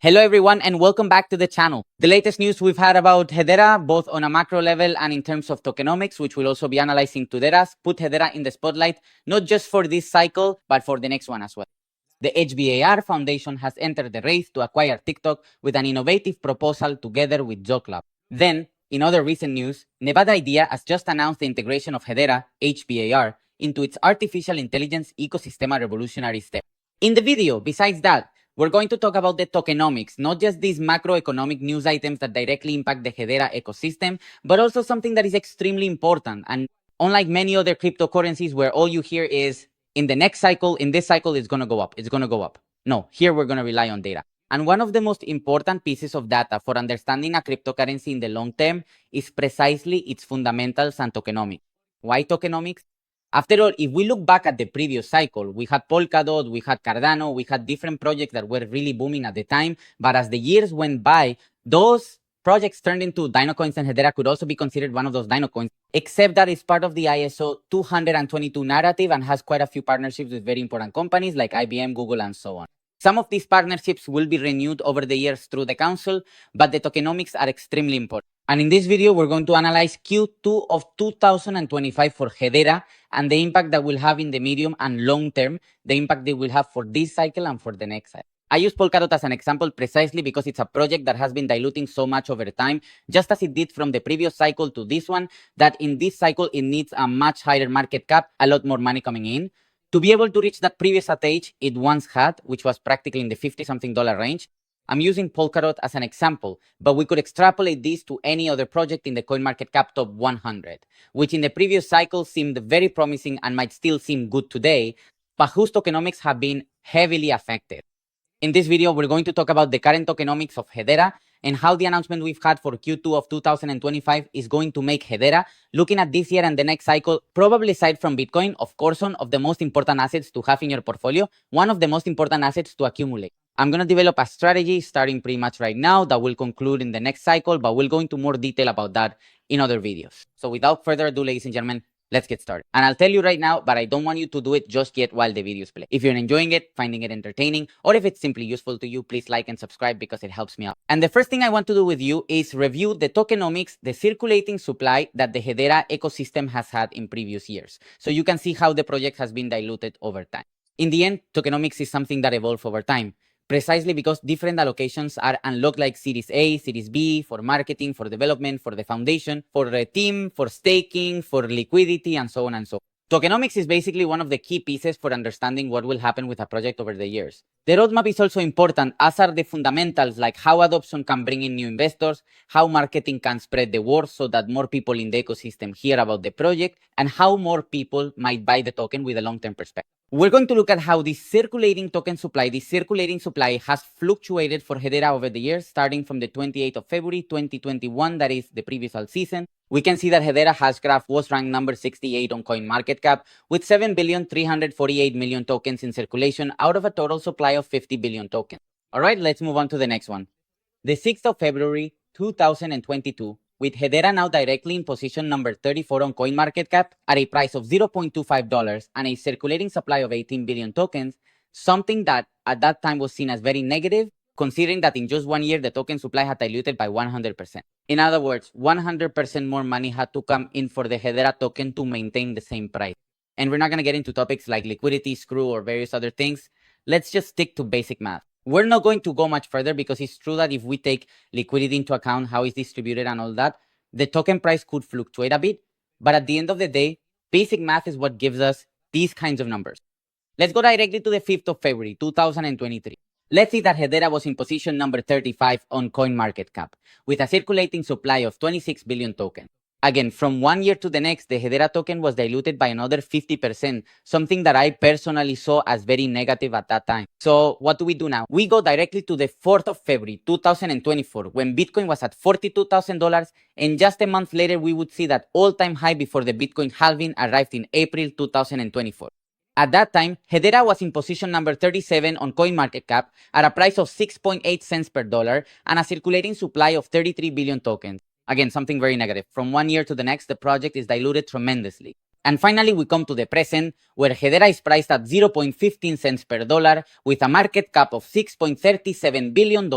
Hello everyone and welcome back to the channel. The latest news we've had about HEDERA, both on a macro level and in terms of tokenomics, which we'll also be analyzing today, put HEDERA in the spotlight, not just for this cycle, but for the next one as well. The HBAR Foundation has entered the race to acquire TikTok with an innovative proposal together with JoKlub. Then, in other recent news, Nevada IDEA has just announced the integration of HEDERA, HBAR, into its artificial intelligence ecosystem, a revolutionary step. In the video, besides that, we're going to talk about the tokenomics, not just these macroeconomic news items that directly impact the HEDERA ecosystem, but also something that is extremely important. And unlike many other cryptocurrencies where all you hear is, in the next cycle, in this cycle, it's going to go up, it's going to go up. No, here we're going to rely on data. And one of the most important pieces of data for understanding a cryptocurrency in the long term is precisely its fundamentals and tokenomics. Why tokenomics? After all, if we look back at the previous cycle, we had Polkadot, we had Cardano, we had different projects that were really booming at the time. But as the years went by, those projects turned into Dino coins, and HEDERA could also be considered one of those Dino coins, except that it's part of the ISO 222 narrative and has quite a few partnerships with very important companies like IBM, Google, and so on. Some of these partnerships will be renewed over the years through the council, but the tokenomics are extremely important. And in this video, we're going to analyze Q2 of 2025 for HEDERA and the impact that will have in the medium and long term, the impact they will have for this cycle and for the next cycle. I use Polkadot as an example precisely because it's a project that has been diluting so much over time, just as it did from the previous cycle to this one, that in this cycle, it needs a much higher market cap, a lot more money coming in, to be able to reach that previous stage it once had, which was practically in the $50-something range. I'm using Polkadot as an example, but we could extrapolate this to any other project in the CoinMarketCap top 100, which in the previous cycle seemed very promising and might still seem good today, but whose tokenomics have been heavily affected. In this video, we're going to talk about the current tokenomics of HEDERA and how the announcement we've had for Q2 of 2025 is going to make HEDERA, looking at this year and the next cycle, probably aside from Bitcoin, of course, one of the most important assets to have in your portfolio, one of the most important assets to accumulate. I'm going to develop a strategy starting pretty much right now that will conclude in the next cycle, but we'll go into more detail about that in other videos. So without further ado, ladies and gentlemen, let's get started. And I'll tell you right now, but I don't want you to do it just yet while the videos play. If you're enjoying it, finding it entertaining, or if it's simply useful to you, please like and subscribe because it helps me out. And the first thing I want to do with you is review the tokenomics, the circulating supply that the HEDERA ecosystem has had in previous years. So you can see how the project has been diluted over time. In the end, tokenomics is something that evolves over time, precisely because different allocations are unlocked, like Series A, Series B, for marketing, for development, for the foundation, for the team, for staking, for liquidity, and so on and so on. Tokenomics is basically one of the key pieces for understanding what will happen with a project over the years. The roadmap is also important, as are the fundamentals, like how adoption can bring in new investors, how marketing can spread the word so that more people in the ecosystem hear about the project, and how more people might buy the token with a long-term perspective. We're going to look at how this circulating supply has fluctuated for HEDERA over the years, starting from the 28th of February 2021, that is the previous alt season. We can see that HEDERA Hashgraph was ranked number 68 on CoinMarketCap with 7,348,000,000 tokens in circulation out of a total supply of 50 billion tokens. All right, let's move on to the next one. The 6th of February 2022, with HEDERA now directly in position number 34 on CoinMarketCap at a price of $0.25 and a circulating supply of 18 billion tokens, something that at that time was seen as very negative, considering that in just 1 year, the token supply had diluted by 100%. In other words, 100% more money had to come in for the HEDERA token to maintain the same price. And we're not going to get into topics like liquidity, screw, or various other things. Let's just stick to basic math. We're not going to go much further because it's true that if we take liquidity into account, how it's distributed and all that, the token price could fluctuate a bit. But at the end of the day, basic math is what gives us these kinds of numbers. Let's go directly to the 5th of February, 2023. Let's see that HEDERA was in position number 35 on CoinMarketCap with a circulating supply of 26 billion tokens. Again, from 1 year to the next, the HEDERA token was diluted by another 50%, something that I personally saw as very negative at that time. So what do we do now? We go directly to the 4th of February, 2024, when Bitcoin was at $42,000, and just a month later, we would see that all-time high before the Bitcoin halving arrived in April 2024. At that time, HEDERA was in position number 37 on CoinMarketCap at a price of 6.8 cents per dollar and a circulating supply of 33 billion tokens. Again, something very negative. From 1 year to the next, the project is diluted tremendously. And finally, we come to the present, where HEDERA is priced at 0.15 cents per dollar with a market cap of $6.37 billion,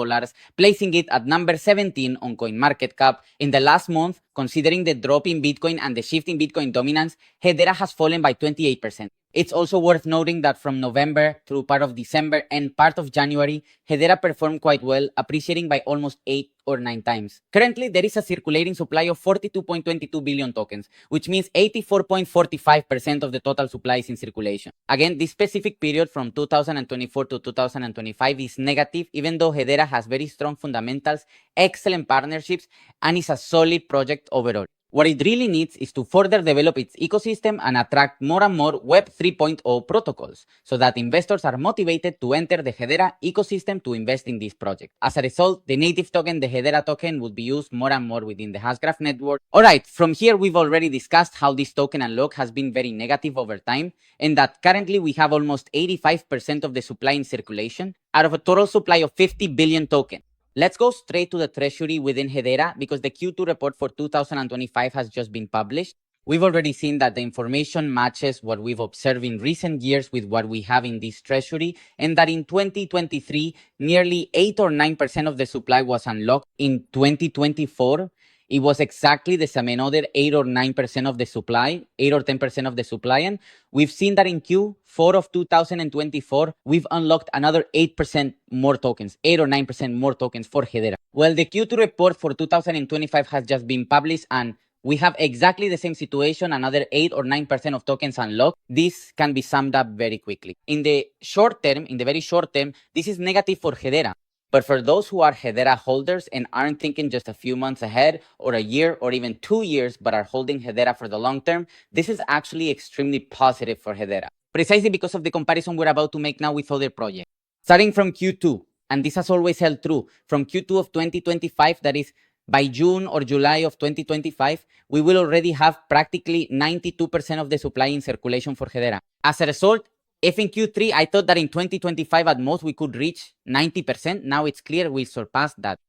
placing it at number 17 on CoinMarketCap. In the last month, considering the drop in Bitcoin and the shift in Bitcoin dominance, HEDERA has fallen by 28%. It's also worth noting that from November through part of December and part of January, HEDERA performed quite well, appreciating by almost 8 or 9 times. Currently, there is a circulating supply of 42.22 billion tokens, which means 84.45% of the total supply is in circulation. Again, this specific period from 2024 to 2025 is negative, even though HEDERA has very strong fundamentals, excellent partnerships, and is a solid project overall. What it really needs is to further develop its ecosystem and attract more and more Web 3.0 protocols so that investors are motivated to enter the HEDERA ecosystem to invest in this project. As a result, the native token, the HEDERA token, would be used more and more within the Hashgraph network. Alright, from here we've already discussed how this token unlock has been very negative over time, and that currently we have almost 85% of the supply in circulation out of a total supply of 50 billion tokens. Let's go straight to the treasury within HEDERA because the Q2 report for 2025 has just been published. We've already seen that the information matches what we've observed in recent years with what we have in this treasury, and that in 2023, nearly 8 or 9% of the supply was unlocked. In 2024, it was exactly the same, another 8 or 9% of the supply, 8 or 10% of the supply. And we've seen that in Q4 of 2024, we've unlocked another 8% more tokens, 8 or 9% more tokens for HEDERA. Well, the Q2 report for 2025 has just been published, and we have exactly the same situation, another 8 or 9% of tokens unlocked. This can be summed up very quickly. In the short term, in the very short term, this is negative for HEDERA. But for those who are HEDERA holders and aren't thinking just a few months ahead or a year or even 2 years, but are holding HEDERA for the long term, this is actually extremely positive for HEDERA, precisely because of the comparison we're about to make now with other projects. Starting from Q2, and this has always held true, from Q2 of 2025, that is by June or July of 2025, we will already have practically 92% of the supply in circulation for HEDERA. As a result, if in Q3, I thought that in 2025 at most we could reach 90%, now it's clear we surpassed that.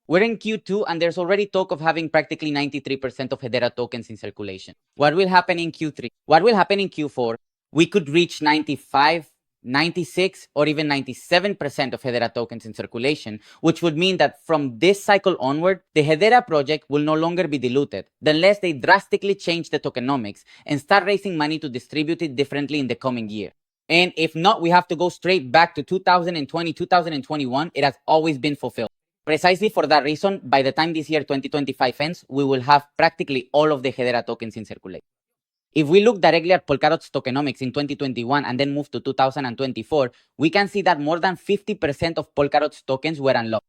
We're in Q2 and there's already talk of having practically 93% of HEDERA tokens in circulation. What will happen in Q3? What will happen in Q4? We could reach 95, 96, or even 97% of HEDERA tokens in circulation, which would mean that from this cycle onward, the HEDERA project will no longer be diluted, unless they drastically change the tokenomics and start raising money to distribute it differently in the coming year. And if not, we have to go straight back to 2020, 2021. It has always been fulfilled. Precisely for that reason, by the time this year 2025 ends, we will have practically all of the HEDERA tokens in circulation. If we look directly at Polkadot's tokenomics in 2021 and then move to 2024, we can see that more than 50% of Polkadot's tokens were unlocked.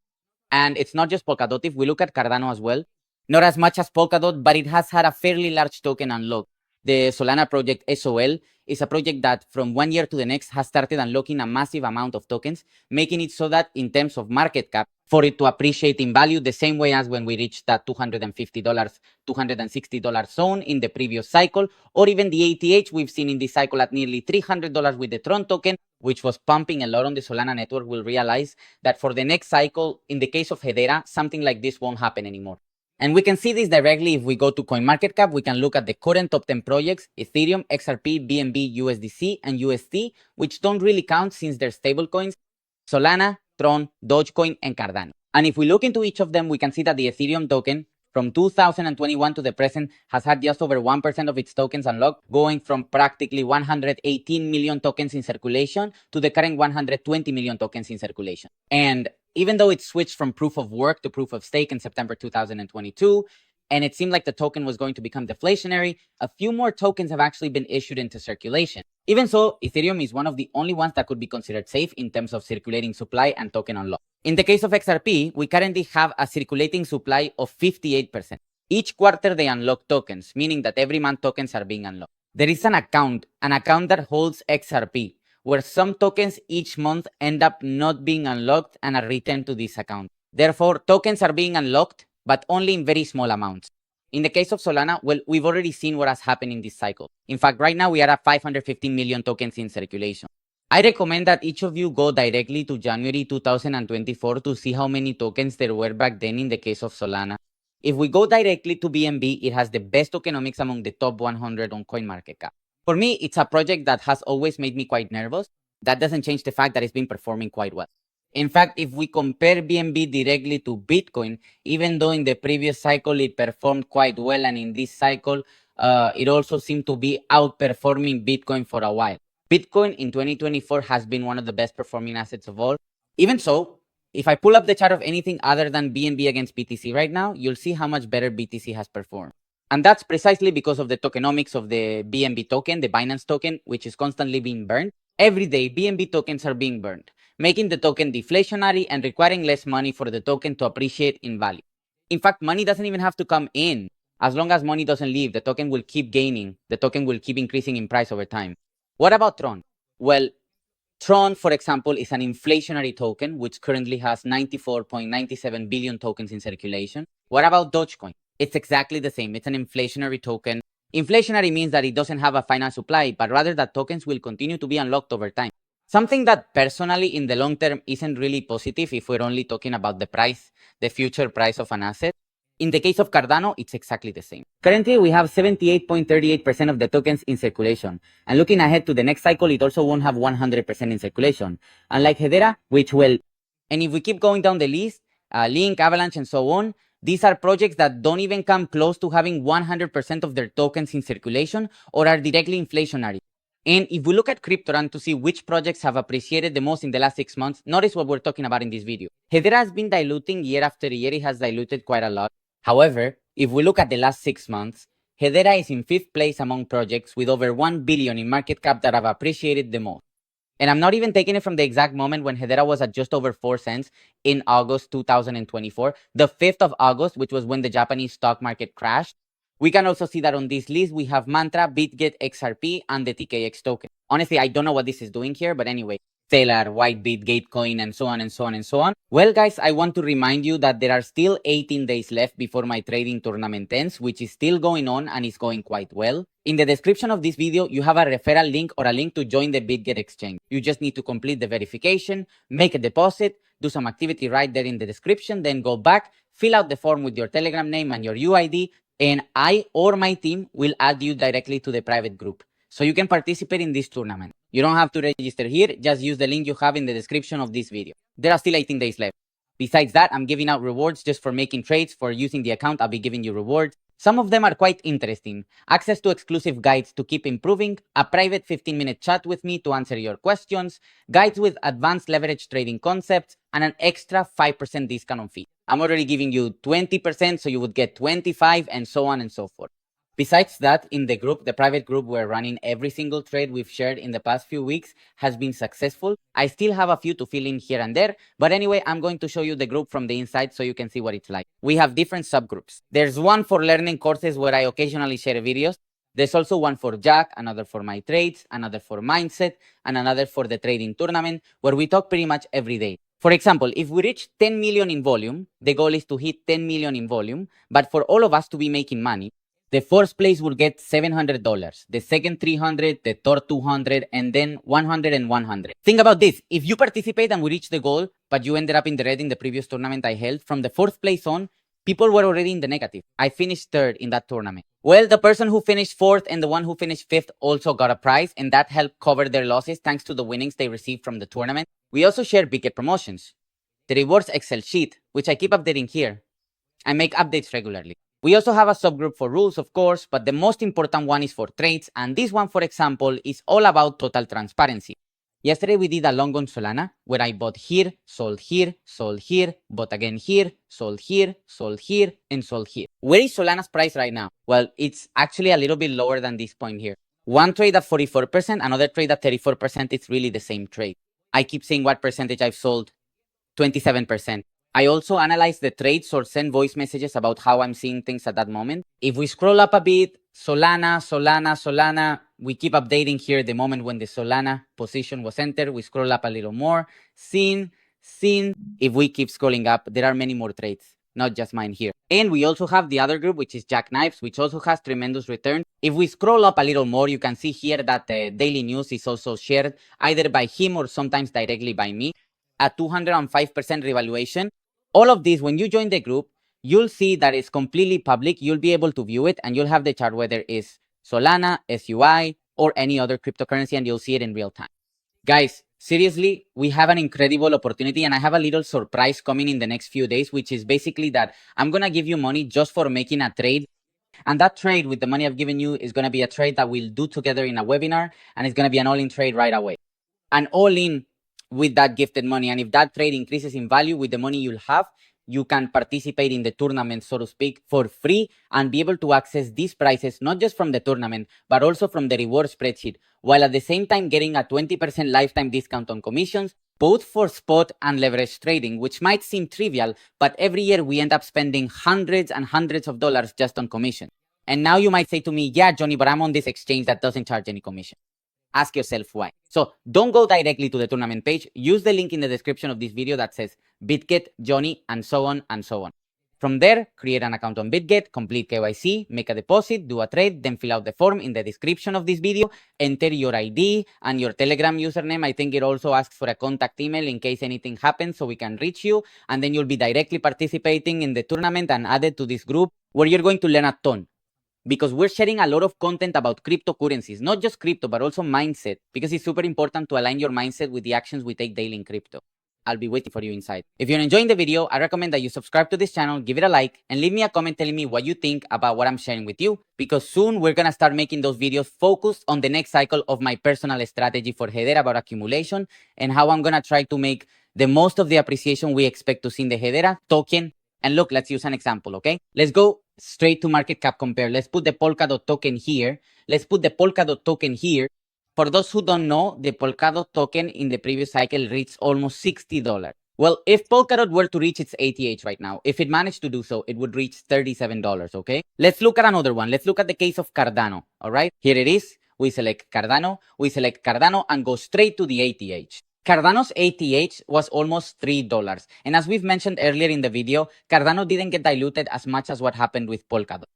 And it's not just Polkadot. If we look at Cardano as well, not as much as Polkadot, but it has had a fairly large token unlocked. The Solana project SOL is a project that from one year to the next has started unlocking a massive amount of tokens, making it so that in terms of market cap, for it to appreciate in value the same way as when we reached that $250, $260 zone in the previous cycle, or even the ATH we've seen in this cycle at nearly $300 with the Tron token, which was pumping a lot on the Solana network, will realize that for the next cycle, in the case of HEDERA, something like this won't happen anymore. And we can see this directly if we go to CoinMarketCap. We can look at the current top 10 projects, Ethereum, XRP, BNB, USDC, and UST, which don't really count since they're stablecoins, Solana, Tron, Dogecoin, and Cardano. And if we look into each of them, we can see that the Ethereum token from 2021 to the present has had just over 1% of its tokens unlocked, going from practically 118 million tokens in circulation to the current 120 million tokens in circulation. And even though it switched from proof of work to proof of stake in September 2022, and it seemed like the token was going to become deflationary, a few more tokens have actually been issued into circulation. Even so, Ethereum is one of the only ones that could be considered safe in terms of circulating supply and token unlock. In the case of XRP, we currently have a circulating supply of 58%. Each quarter they unlock tokens, meaning that every month tokens are being unlocked. There is an account that holds XRP, where some tokens each month end up not being unlocked and are returned to this account. Therefore, tokens are being unlocked, but only in very small amounts. In the case of Solana, well, we've already seen what has happened in this cycle. In fact, right now we are at 515 million tokens in circulation. I recommend that each of you go directly to January 2024 to see how many tokens there were back then in the case of Solana. If we go directly to BNB, it has the best tokenomics among the top 100 on CoinMarketCap. For me, it's a project that has always made me quite nervous. That doesn't change the fact that it's been performing quite well. In fact, if we compare BNB directly to Bitcoin, even though in the previous cycle it performed quite well, and in this cycle, it also seemed to be outperforming Bitcoin for a while. Bitcoin in 2024 has been one of the best performing assets of all. Even so, if I pull up the chart of anything other than BNB against BTC right now, you'll see how much better BTC has performed. And that's precisely because of the tokenomics of the BNB token, the Binance token, which is constantly being burned. Every day, BNB tokens are being burned, making the token deflationary and requiring less money for the token to appreciate in value. In fact, money doesn't even have to come in. As long as money doesn't leave, the token will keep gaining. The token will keep increasing in price over time. What about Tron? Well, Tron, for example, is an inflationary token, which currently has 94.97 billion tokens in circulation. What about Dogecoin? It's exactly the same. It's an inflationary token. Inflationary means that it doesn't have a finite supply, but rather that tokens will continue to be unlocked over time. Something that personally in the long term isn't really positive if we're only talking about the price, the future price of an asset. In the case of Cardano, it's exactly the same. Currently, we have 78.38% of the tokens in circulation. And looking ahead to the next cycle, it also won't have 100% in circulation. Unlike Hedera, which will... And if we keep going down the list, Link, Avalanche, and so on, these are projects that don't even come close to having 100% of their tokens in circulation or are directly inflationary. And if we look at Cryptorant to see which projects have appreciated the most in the last 6 months, notice what we're talking about in this video. Hedera has been diluting year after year. It has diluted quite a lot. However, if we look at the last 6 months, Hedera is in 5th place among projects with over 1 billion in market cap that have appreciated the most. And I'm not even taking it from the exact moment when Hedera was at just over 4 cents in August 2024, the 5th of August, which was when the Japanese stock market crashed. We can also see that on this list, we have Mantra, BitGet, XRP, and the TKX token. Honestly, I don't know what this is doing here, but anyway. Stellar, Whitebit, Gatecoin, and so on and so on and so on. Well, guys, I want to remind you that there are still 18 days left before my trading tournament ends, which is still going on and is going quite well. In the description of this video, you have a referral link or a link to join the BitGet exchange. You just need to complete the verification, make a deposit, do some activity right there in the description, then go back, fill out the form with your Telegram name and your UID, and I or my team will add you directly to the private group. So you can participate in this tournament. You don't have to register here, just use the link you have in the description of this video. There are still 18 days left. Besides that, I'm giving out rewards just for making trades. For using the account, I'll be giving you rewards. Some of them are quite interesting. Access to exclusive guides to keep improving, a private 15-minute chat with me to answer your questions, guides with advanced leverage trading concepts, and an extra 5% discount on fee. I'm already giving you 20%, so you would get 25, and so on and so forth. Besides that, in the group, the private group we're running, every single trade we've shared in the past few weeks has been successful. I still have a few to fill in here and there, but anyway, I'm going to show you the group from the inside so you can see what it's like. We have different subgroups. There's one for learning courses where I occasionally share videos. There's also one for Jack, another for my trades, another for mindset, and another for the trading tournament, where we talk pretty much every day. For example, if we reach 10 million in volume, the goal is to hit 10 million in volume, but for all of us to be making money, the first place will get $700, the second 300, the third 200, and then 100 and 100. Think about this. If you participate and we reach the goal, but you ended up in the red in the previous tournament I held, from the 4th place on, people were already in the negative. I finished 3rd in that tournament. Well, the person who finished 4th and the one who finished 5th also got a prize, and that helped cover their losses thanks to the winnings they received from the tournament. We also share BitGet promotions, the rewards Excel sheet, which I keep updating here. I make updates regularly. We also have a subgroup for rules, of course, but the most important one is for trades, and this one, for example, is all about total transparency. Yesterday, we did a long on Solana, where I bought here, sold here, bought again here, sold here, and sold here. Where is Solana's price right now? Well, it's actually a little bit lower than this point here. One trade at 44%, another trade at 34%, it's really the same trade. I keep saying what percentage I've sold, 27%. I also analyze the trades or send voice messages about how I'm seeing things at that moment. If we scroll up a bit, Solana, we keep updating here the moment when the Solana position was entered. We scroll up a little more, seen. If we keep scrolling up, there are many more trades, not just mine here. And we also have the other group, which is Jackknives, which also has tremendous return. If we scroll up a little more, you can see here that the daily news is also shared either by him or sometimes directly by me at 205% revaluation. All of this, when you join the group, you'll see that it's completely public. You'll be able to view it and you'll have the chart whether it's Solana, SUI, or any other cryptocurrency, and you'll see it in real time. Guys, seriously, we have an incredible opportunity, and I have a little surprise coming in the next few days, which is basically that I'm going to give you money just for making a trade. And that trade with the money I've given you is going to be a trade that we'll do together in a webinar, and it's going to be an all-in trade right away. And all-in with that gifted money. And if that trade increases in value with the money you'll have, you can participate in the tournament, so to speak, for free and be able to access these prices, not just from the tournament, but also from the reward spreadsheet, while at the same time getting a 20% lifetime discount on commissions, both for spot and leverage trading, which might seem trivial, but every year we end up spending hundreds and hundreds of dollars just on commission. And now you might say to me, yeah, Johnny, but I'm on this exchange that doesn't charge any commission. Ask yourself why. So don't go directly to the tournament page. Use the link in the description of this video that says BitGet, Johnny, and so on and so on. From there, create an account on BitGet, complete KYC, make a deposit, do a trade, then fill out the form in the description of this video, enter your ID and your Telegram username. I think it also asks for a contact email in case anything happens so we can reach you. And then you'll be directly participating in the tournament and added to this group where you're going to learn a ton. Because we're sharing a lot of content about cryptocurrencies, not just crypto, but also mindset, because it's super important to align your mindset with the actions we take daily in crypto. I'll be waiting for you inside. If you're enjoying the video, I recommend that you subscribe to this channel, give it a like, and leave me a comment telling me what you think about what I'm sharing with you, because soon we're going to start making those videos focused on the next cycle of my personal strategy for HEDERA about accumulation and how I'm going to try to make the most of the appreciation we expect to see in the HEDERA token. And look, let's use an example, okay? Let's go straight to market cap compare. Let's put the Polkadot token here. Let's put the Polkadot token here. For those who don't know, the Polkadot token in the previous cycle reached almost $60. Well, if Polkadot were to reach its ATH right now, if it managed to do so, it would reach $37, okay? Let's look at another one. Let's look at the case of Cardano, all right? Here it is. We select Cardano and go straight to the ATH. Cardano's ATH was almost $3. And as we've mentioned earlier in the video, Cardano didn't get diluted as much as what happened with Polkadot.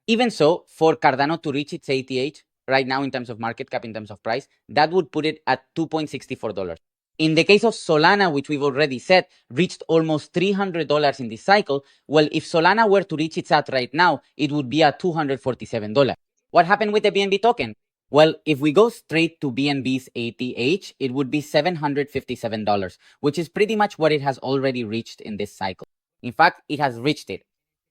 Even so, for Cardano to reach its ATH right now in terms of market cap, in terms of price, that would put it at $2.64. In the case of Solana, which we've already said, reached almost $300 in this cycle. Well, if Solana were to reach its at right now, it would be at $247. What happened with the BNB token? Well, if we go straight to BNB's ATH, it would be $757, which is pretty much what it has already reached in this cycle. In fact, it has reached it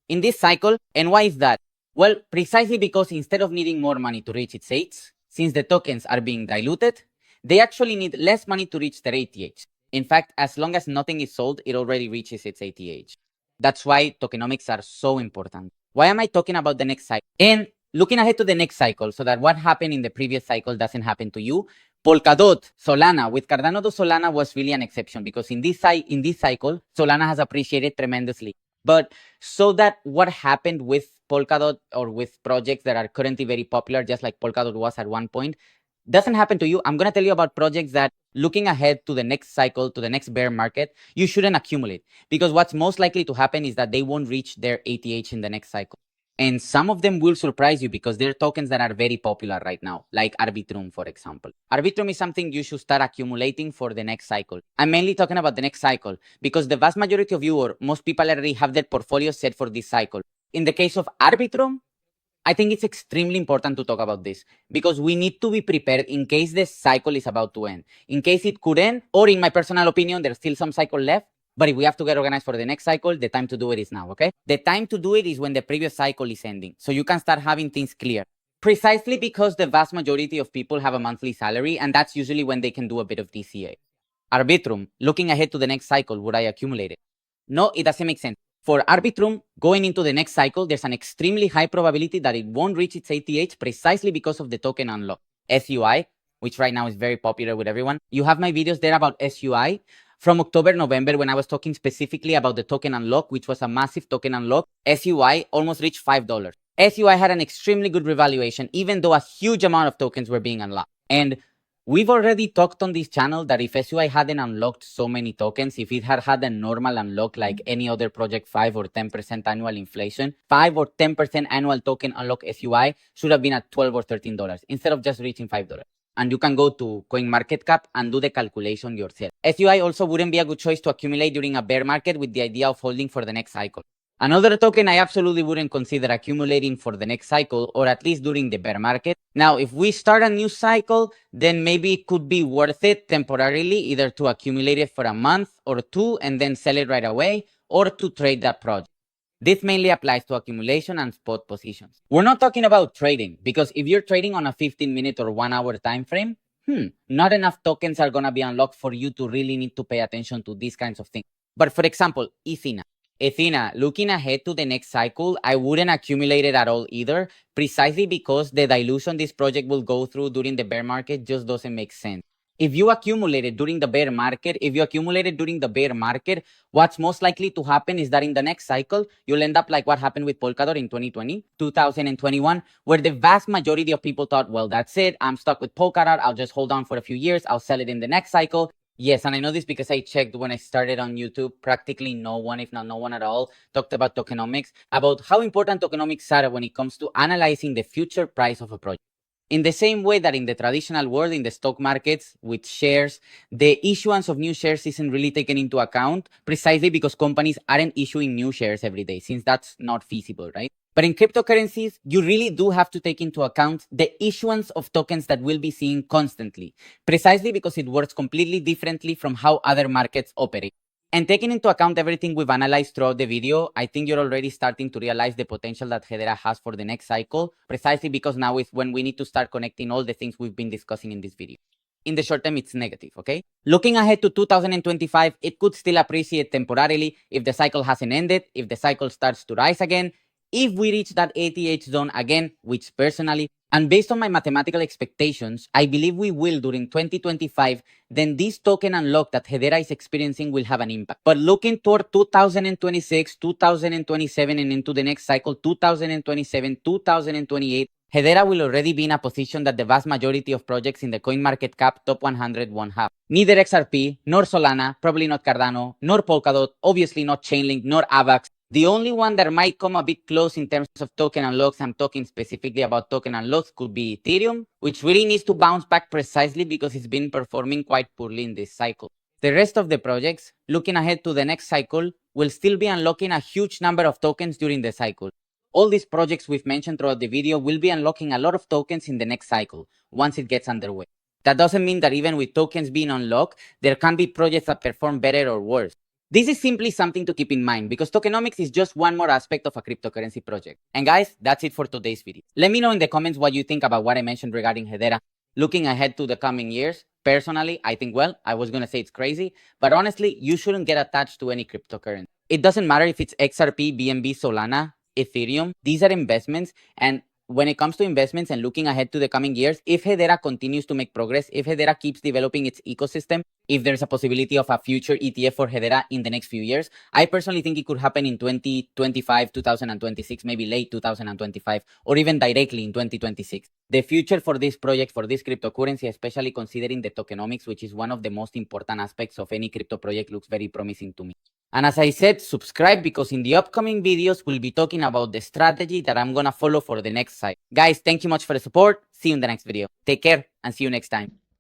in this cycle. And why is that? Well, precisely because instead of needing more money to reach its ATH, since the tokens are being diluted, they actually need less money to reach their ATH. In fact, as long as nothing is sold, it already reaches its ATH. That's why tokenomics are so important. Why am I talking about the next cycle? And looking ahead to the next cycle so that what happened in the previous cycle doesn't happen to you. Polkadot, Solana, with Cardano to Solana was really an exception because in this cycle, Solana has appreciated tremendously. But so that what happened with Polkadot or with projects that are currently very popular, just like Polkadot was at one point, doesn't happen to you. I'm going to tell you about projects that looking ahead to the next cycle, to the next bear market, you shouldn't accumulate because what's most likely to happen is that they won't reach their ATH in the next cycle. And some of them will surprise you because they're tokens that are very popular right now, like Arbitrum, for example. Arbitrum is something you should start accumulating for the next cycle. I'm mainly talking about the next cycle because the vast majority of you or most people already have their portfolio set for this cycle. In the case of Arbitrum, I think it's extremely important to talk about this because we need to be prepared in case this cycle is about to end. In case it could end, or in my personal opinion, there's still some cycle left. But if we have to get organized for the next cycle, the time to do it is now, okay? The time to do it is when the previous cycle is ending. So you can start having things clear. Precisely because the vast majority of people have a monthly salary, and that's usually when they can do a bit of DCA. Arbitrum, looking ahead to the next cycle, would I accumulate it? No, it doesn't make sense. For Arbitrum, going into the next cycle, there's an extremely high probability that it won't reach its ATH precisely because of the token unlock. SUI, which right now is very popular with everyone. You have my videos there about SUI. From October, November, when I was talking specifically about the token unlock, which was a massive token unlock, SUI almost reached $5. SUI had an extremely good revaluation, even though a huge amount of tokens were being unlocked. And we've already talked on this channel that if SUI hadn't unlocked so many tokens, if it had had a normal unlock like any other project 5 or 10% annual inflation, 5 or 10% annual token unlock SUI should have been at $12 or $13 instead of just reaching $5. And you can go to COINMARKETCAP and do the calculation yourself. SUI also wouldn't be a good choice to accumulate during a bear market with the idea of holding for the next cycle. Another token I absolutely wouldn't consider accumulating for the next cycle, or at least during the bear market. Now, if we start a new cycle, then maybe it could be worth it temporarily, either to accumulate it for a month or two and then sell it right away, or to trade that project. This mainly applies to accumulation and spot positions. We're not talking about trading, because if you're trading on a 15-minute or 1-hour time frame, not enough tokens are going to be unlocked for you to really need to pay attention to these kinds of things. But for example, Ethena, looking ahead to the next cycle, I wouldn't accumulate it at all either, precisely because the dilution this project will go through during the bear market just doesn't make sense. If you accumulate it during the bear market, what's most likely to happen is that in the next cycle, you'll end up like what happened with Polkadot in 2020, 2021, where the vast majority of people thought, well, that's it. I'm stuck with Polkadot. I'll just hold on for a few years. I'll sell it in the next cycle. Yes, and I know this because I checked when I started on YouTube. Practically no one, if not no one at all, talked about tokenomics, about how important tokenomics are when it comes to analyzing the future price of a project. In the same way that in the traditional world, in the stock markets with shares, the issuance of new shares isn't really taken into account precisely because companies aren't issuing new shares every day, since that's not feasible, right? But in cryptocurrencies, you really do have to take into account the issuance of tokens that we'll be seeing constantly, precisely because it works completely differently from how other markets operate. And taking into account everything we've analyzed throughout the video, I think you're already starting to realize the potential that HEDERA has for the next cycle, precisely because now is when we need to start connecting all the things we've been discussing in this video. In the short term, it's negative, okay? Looking ahead to 2025, it could still appreciate temporarily if the cycle hasn't ended, if the cycle starts to rise again, if we reach that ATH zone again, which personally, and based on my mathematical expectations, I believe we will during 2025, then this token unlock that HEDERA is experiencing will have an impact. But looking toward 2026, 2027, and into the next cycle, 2027, 2028, HEDERA will already be in a position that the vast majority of projects in the COINMARKETCAP top 100 won't have. Neither XRP, nor Solana, probably not Cardano, nor Polkadot, obviously not Chainlink, nor AVAX. The only one that might come a bit close in terms of token unlocks, I'm talking specifically about token unlocks, could be Ethereum, which really needs to bounce back precisely because it's been performing quite poorly in this cycle. The rest of the projects, looking ahead to the next cycle, will still be unlocking a huge number of tokens during the cycle. All these projects we've mentioned throughout the video will be unlocking a lot of tokens in the next cycle, once it gets underway. That doesn't mean that even with tokens being unlocked, there can be projects that perform better or worse. This is simply something to keep in mind because tokenomics is just one more aspect of a cryptocurrency project. And guys, that's it for today's video. Let me know in the comments what you think about what I mentioned regarding HEDERA. Looking ahead to the coming years, personally, I think, well, I was going to say it's crazy, but honestly, you shouldn't get attached to any cryptocurrency. It doesn't matter if it's XRP, BNB, Solana, Ethereum. These are investments, and when it comes to investments and looking ahead to the coming years, if HEDERA continues to make progress, if HEDERA keeps developing its ecosystem, if there's a possibility of a future ETF for HEDERA in the next few years, I personally think it could happen in 2025, 2026, maybe late 2025, or even directly in 2026. The future for this project, for this cryptocurrency, especially considering the tokenomics, which is one of the most important aspects of any crypto project, looks very promising to me. And as I said, subscribe because in the upcoming videos, we'll be talking about the strategy that I'm going to follow for the next cycle. Guys, thank you much for the support. See you in the next video. Take care and see you next time.